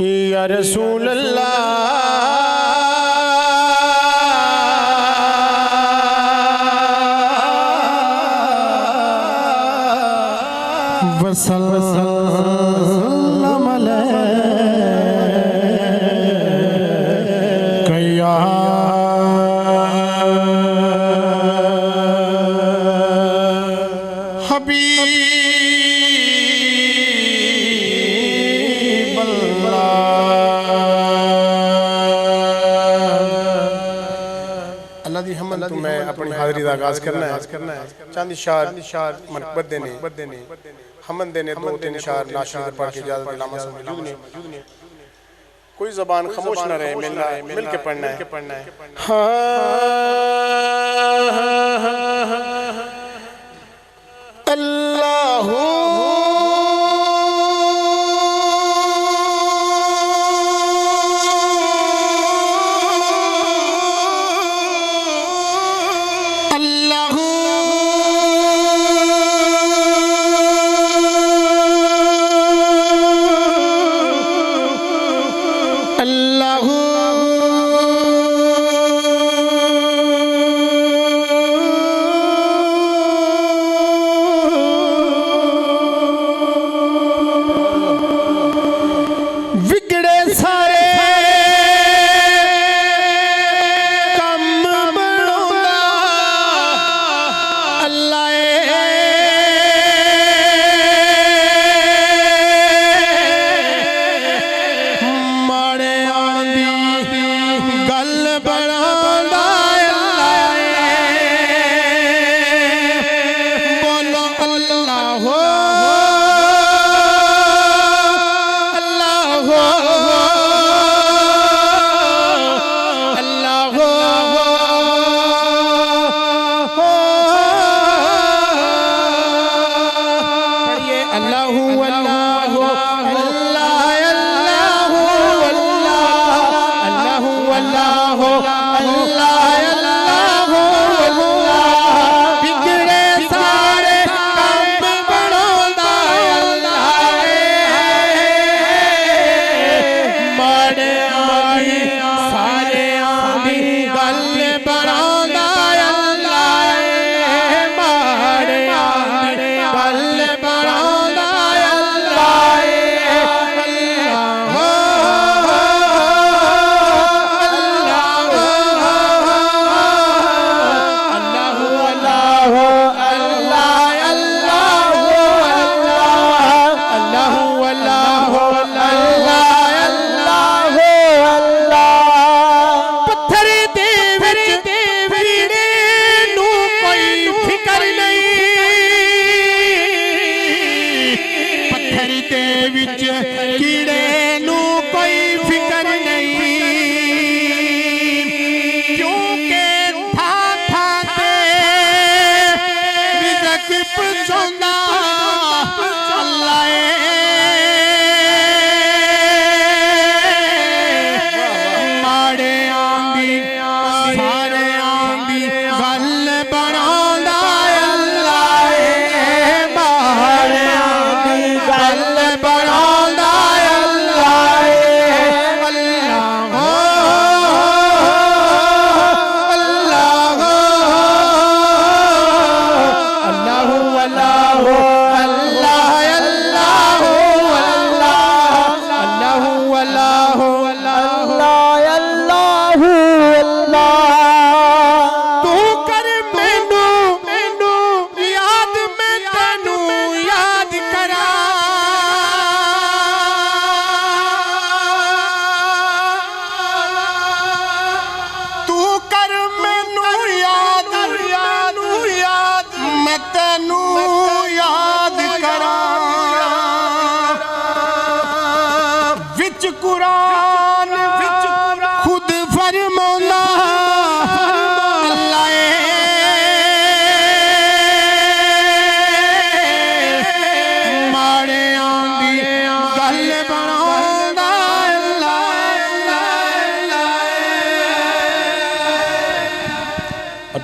या रसूल अल्लाह वसल्लम अलैका या हबीब अल्लाह दी हमद तो मैं अपनी हाज़री दा आगाज़ करना है चंद इशार मनक़बत देने हमद देने दो तीन इशार नाशिद पढ़ के इजाज़त इलामा से मौजूद नहीं कोई ज़बान खामोश ना रहे मिल के पढ़ना है अल्लाह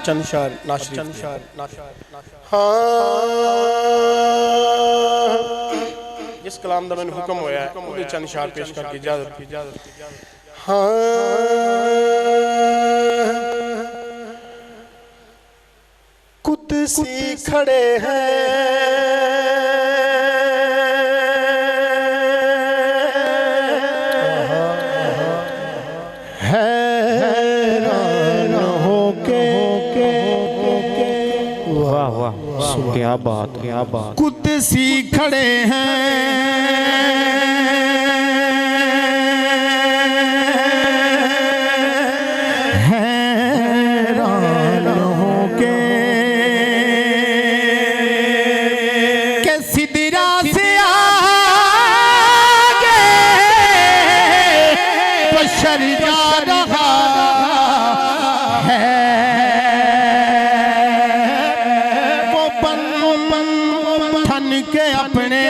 चंद इस कलाम दा मैंने हुक्म होया है उन्हें चंद इशार पेश करके इजाजत। हाँ कुदसी खड़े हैं क्या बात क्या बात। कुदसी खड़े हैं हैरान होके के सिदरा से आगे बशर जा रहा है। के अपने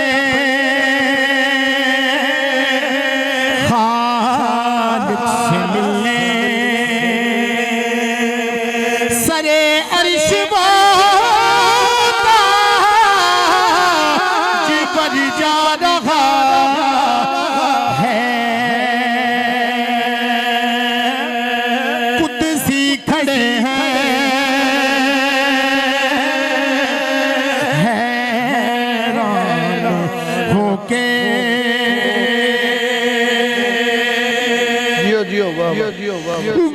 खालिक से मिलने सरे अर्श पर जा रहा है। कुदसी खड़े हैं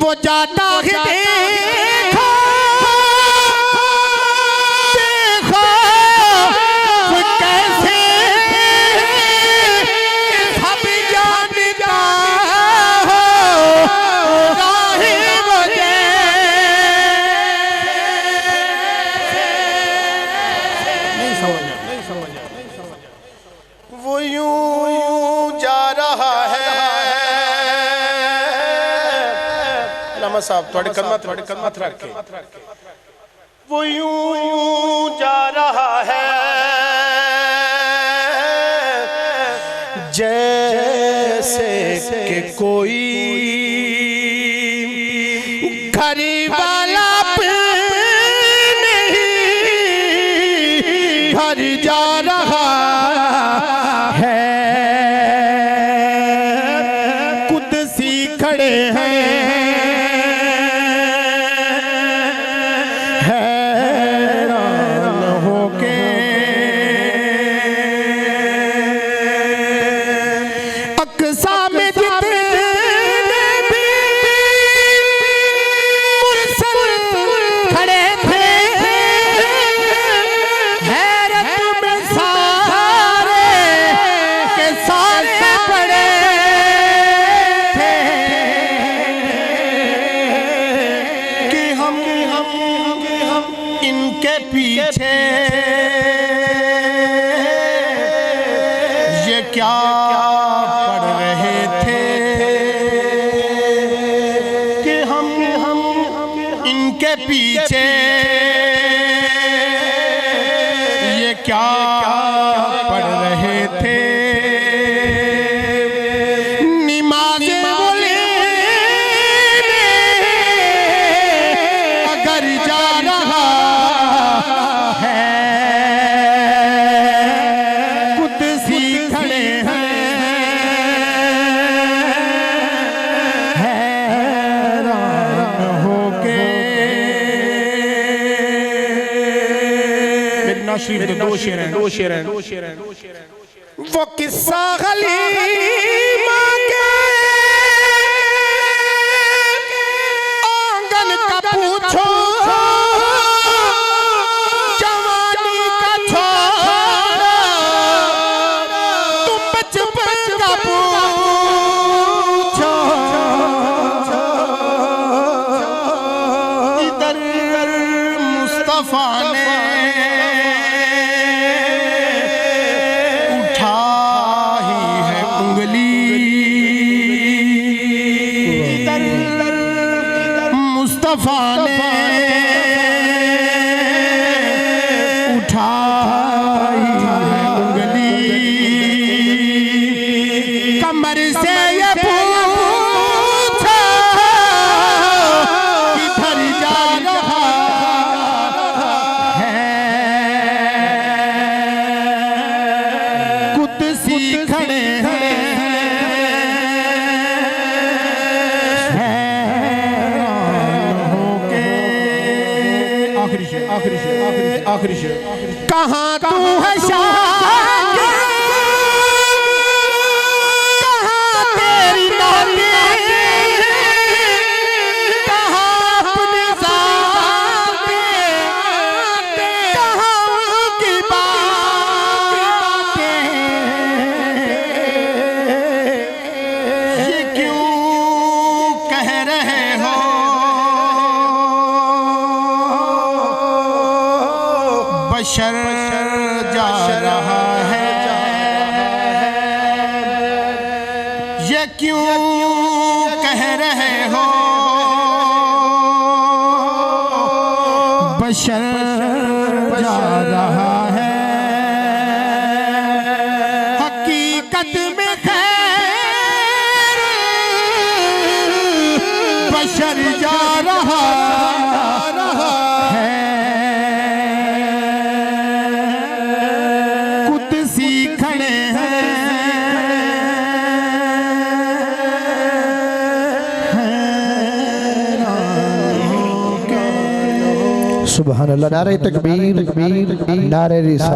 वो जाता है देखो देखो वो कैसे सब जानता हो राहे मुझे नहीं समझा वो यूं जा रहा है। साहब थोड़े कदमत रख के वो यूं जा रहा है जैसे कि कोई घर वाला नहीं घर जा रहा है। कुदसी खड़े हैं इनके पीछे ये क्या पढ़ रहे थे कि हम इनके पीछे ये क्या पढ़ रहे थे। दो शेर हैं। वो किस्सा हलीमा के आंगन का पूछो जवानी का छोड़ो तुम बचपन का पूछो। इधर मुस्तफा ने मुस्तफा ने उठाई है उंगली कमर से ये पूछा किधर जा रहा है। कुदसी आखिरी शेर कहाँ तू है शाकिर, कहाँ तेरी नाते, कहाँ अपनी ज़ातें, कहाँ उनकी बातें। ये क्यों कह रहे हो बशर जा रहा है, ये क्यों कह रहे हो बशर जा रहा है। हकीकत में खैर बशर जा रहा है। कुदसी खड़े हैं सुभान अल्लाह। नारे तकबीर, नारे रिसालत।